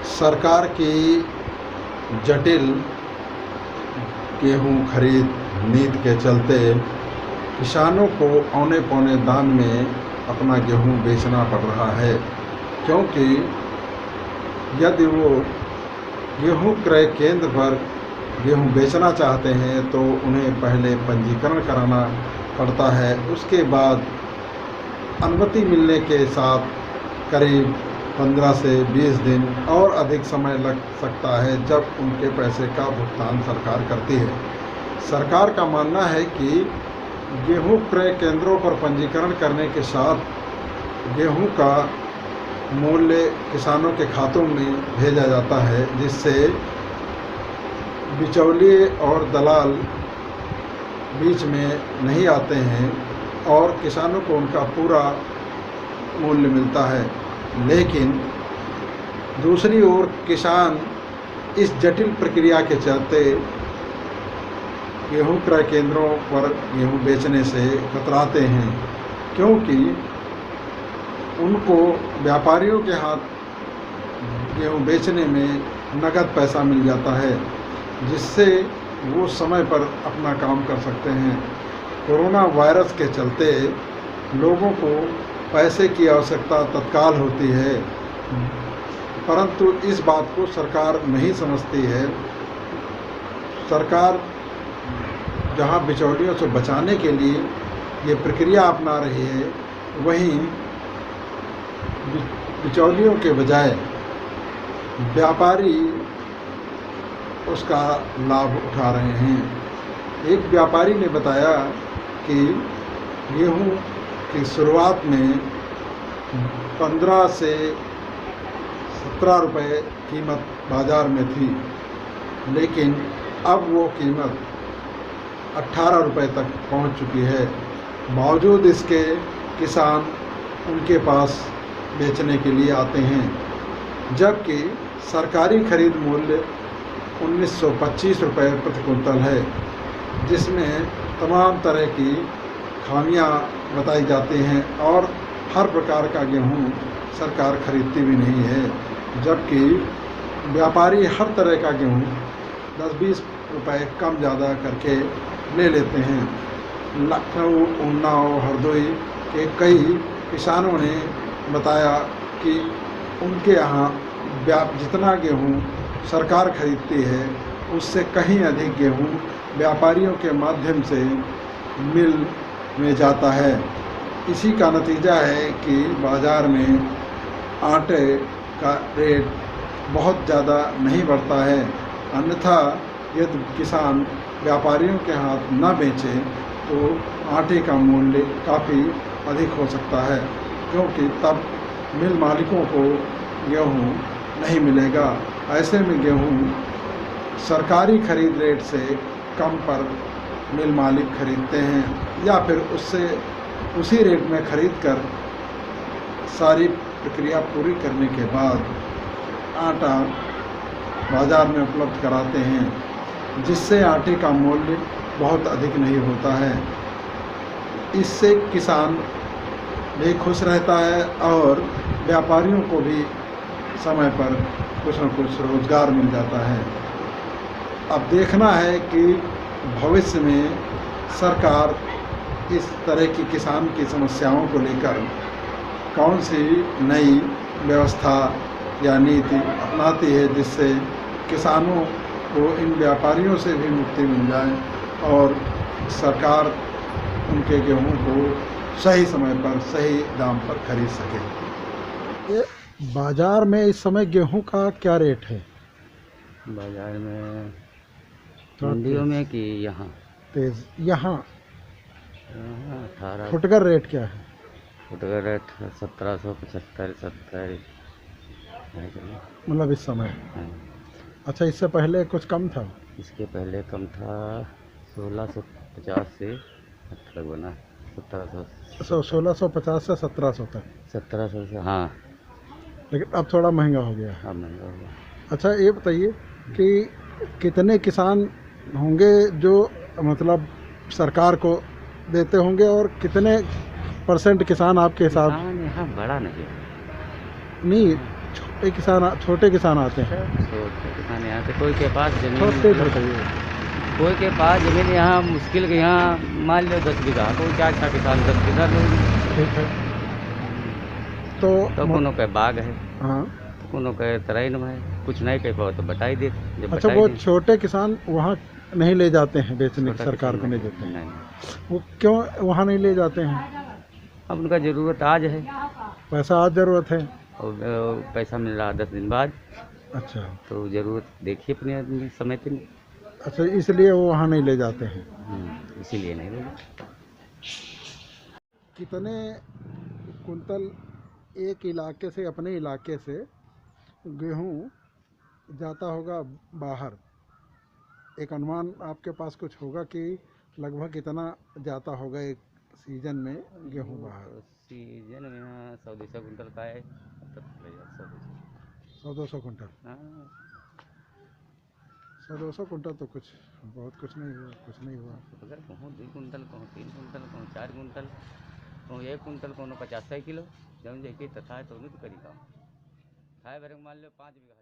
सरकार की जटिल गेहूं खरीद नीति के चलते किसानों को औने पौने दाम में अपना गेहूं बेचना पड़ रहा है, क्योंकि यदि वो गेहूं क्रय केंद्र पर गेहूं बेचना चाहते हैं तो उन्हें पहले पंजीकरण कराना पड़ता है। उसके बाद अनुमति मिलने के साथ करीब 15 से 20 दिन और अधिक समय लग सकता है जब उनके पैसे का भुगतान सरकार करती है। सरकार का मानना है कि गेहूं क्रय केंद्रों पर पंजीकरण करने के साथ गेहूं का मूल्य किसानों के खातों में भेजा जाता है, जिससे बिचौलिए और दलाल बीच में नहीं आते हैं और किसानों को उनका पूरा मूल्य मिलता है। लेकिन दूसरी ओर किसान इस जटिल प्रक्रिया के चलते गेहूं क्रय केंद्रों पर गेहूं बेचने से कतराते हैं, क्योंकि उनको व्यापारियों के हाथ गेहूं बेचने में नगद पैसा मिल जाता है, जिससे वो समय पर अपना काम कर सकते हैं। कोरोना वायरस के चलते लोगों को पैसे की आवश्यकता तत्काल होती है, परंतु इस बात को सरकार नहीं समझती है। सरकार जहां बिचौलियों से बचाने के लिए ये प्रक्रिया अपना रही है, वहीं बिचौलियों के बजाय व्यापारी उसका लाभ उठा रहे हैं। एक व्यापारी ने बताया कि गेहूं की शुरुआत में 15 से 17 रुपये कीमत बाज़ार में थी, लेकिन अब वो कीमत 18 रुपये तक पहुंच चुकी है। बावजूद इसके किसान उनके पास बेचने के लिए आते हैं, जबकि सरकारी खरीद मूल्य 1925 रुपये प्रति कुंतल है, जिसमें तमाम तरह की खामियां बताई जाती हैं और हर प्रकार का गेहूं सरकार खरीदती भी नहीं है, जबकि व्यापारी हर तरह का गेहूं 10-20 रुपये कम ज़्यादा करके ले लेते हैं। लखनऊ, उन्नाव, हरदोई के कई किसानों ने बताया कि उनके यहाँ जितना गेहूं सरकार खरीदती है उससे कहीं अधिक गेहूं व्यापारियों के माध्यम से मिल में जाता है। इसी का नतीजा है कि बाज़ार में आटे का रेट बहुत ज़्यादा नहीं बढ़ता है। अन्यथा यदि किसान व्यापारियों के हाथ न बेचे तो आटे का मूल्य काफ़ी अधिक हो सकता है, क्योंकि तब मिल मालिकों को गेहूं नहीं मिलेगा। ऐसे में गेहूं सरकारी खरीद रेट से कम पर मिल मालिक खरीदते हैं, या फिर उससे उसी रेट में खरीद कर सारी प्रक्रिया पूरी करने के बाद आटा बाज़ार में उपलब्ध कराते हैं, जिससे आटे का मूल्य बहुत अधिक नहीं होता है। इससे किसान भी खुश रहता है और व्यापारियों को भी समय पर कुछ न कुछ रोज़गार मिल जाता है। अब देखना है कि भविष्य में सरकार इस तरह की किसान की समस्याओं को लेकर कौन सी नई व्यवस्था या नीति अपनाती है, जिससे किसानों को इन व्यापारियों से भी मुक्ति मिल जाए और सरकार उनके गेहूं को सही समय पर सही दाम पर खरीद सके। बाज़ार में इस समय गेहूं का क्या रेट है? बाज़ार में मंडियों में कि यहाँ तेज़ यहाँ 18 फुटकर रेट क्या है? फुटकर रेट 1775 70 मतलब इस समय। हाँ। अच्छा, इससे पहले कुछ कम था? इसके पहले कम था 1650 से तक बना 1700 1650 से 1700 तक। 1700 से हाँ, लेकिन अब थोड़ा महंगा हो गया है। अब महंगा हुआ। अच्छा, ये बताइए कि कितने किसान होंगे जो मतलब सरकार को देते होंगे और कितने % किसान आपके हिसाब? किसान यहाँ बड़ा नहीं नहीं, छोटे किसान आते हैं? छोटे किसान यहाँ से कोई के पास जमीन छोटे कोई के पास जमीन यहाँ मुश्किल के यहाँ मान लो 10 बीघा, कोई क्या अच्छा किसान 10 बीघा लोग। ठीक है। तो कोनो के बाग है, हाँ, कोनो के तराइन में है, कुछ नहीं कह पाओ तो बताई दे। जब अच्छा, बताई वो दे, छोटे किसान वहाँ नहीं ले जाते हैं बेचने, छोटा सरकार किसान को नहीं देते हैं? नहीं। वो क्यों वहाँ नहीं ले जाते हैं? अब उनका ज़रूरत आज है पैसा आज ज़रूरत है। और पैसा मिल रहा 10 दिन बाद, अच्छा तो ज़रूरत देखिए अपने आदमी समय पे। अच्छा, इसलिए वो वहाँ नहीं ले जाते हैं। इसीलिए नहीं बोले। कितने कुंतल एक इलाके से, अपने इलाके से गेहूँ जाता होगा बाहर? एक अनुमान आपके पास कुछ होगा कि लगभग कितना जाता होगा एक सीजन में गेहूँ बाहर? तो सीजन में यहाँ 100-200 कुंटल का है, तब 100-200 कुंटल? हाँ। 100-200 कुंटल तो कुछ बहुत कुछ नहीं हुआ, कुछ नहीं हुआ। अगर कहूँ 2 कुंटल, कहूँ 3 कुंटल, कहूँ 4 कुंटल, कहूँ 1 कुंटल, कहूँ 50 किलो जब देखिए तथा तो नहीं तो करी काम खाए भरे मान लो 5 बीघा।